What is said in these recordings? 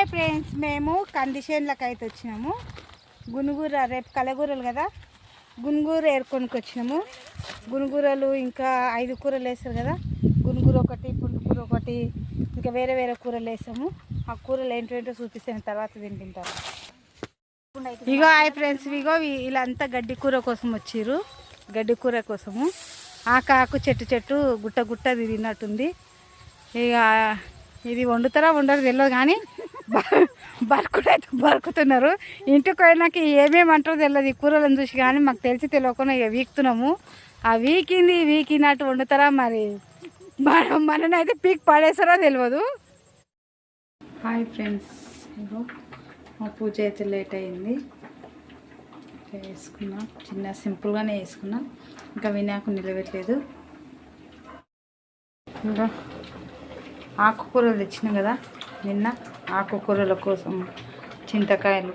Hi friends, మేము కందిచేనులకు అయితే వచ్చినాము. గునుగూర రేపు కలగూరలు కదా, గునుగూర ఏరుకొనికి వచ్చినాము. గునుగూరలు ఇంకా 5 కూరలు వేస్తారు కదా, గునుగూర ఒకటి, పుంటుకూర ఒకటి, ఇంకా వేరే వేరే కూరలు వేసాము. ఆ కూరలు ఏంటంటో చూపిస్తాను, తర్వాత తింటుంటారు. ఇగో హాయ్ ఫ్రెండ్స్, ఇగో వీళ్ళంతా గడ్డి కూర కోసం వచ్చిర్రు. గడ్డి కూర కోసము ఆకు చెట్టు గుట్ట గుట్ట తిరిగినట్టుంది. ఇక ఇది వండుతారా వండరు తెలియదు, కానీ బరుకుడైతే బరుకుతున్నారు. ఇంటికి పోయినాక ఏమేమి అంటారో తెలియదు ఈ కూరలను చూసి, కానీ మాకు తెలిసి తెలియకుండా ఇక వీక్తున్నాము. ఆ వీకినట్టు వండుతారా మరి, మననైతే పీక్ పడేస్తారో తెలియదు. హాయ్ ఫ్రెండ్స్, ఇగో మా పూజ అయితే లేట్ అయింది. వేసుకున్నాం, చిన్న సింపుల్గానే వేసుకున్నాం. ఇంకా వినాయకుడు నిలబెట్టలేదు. ఇంకా ఆకుకూరలు తెచ్చినాం కదా నిన్న, ఆకుకూరల కోసం చింతకాయలు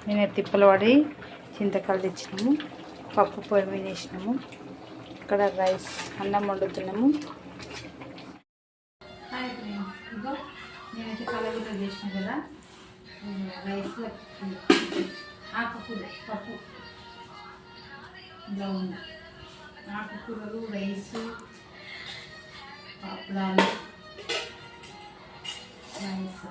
నేను తిప్పలు పడి చింతకాయలు తెచ్చినాము. పప్పు పొయ్యి మీద వేసినాము. ఇక్కడ రైస్ అన్నం వండుతున్నాము. హాయ్ ఫ్రెండ్స్, ఇగో నేనైతే కలగూర చేసిన కదా, రైస్ ఆకుకూర పప్పు ఇలా ఉంది. ఆకుకూరలు, రైసు, పాపడాలు, రైస్,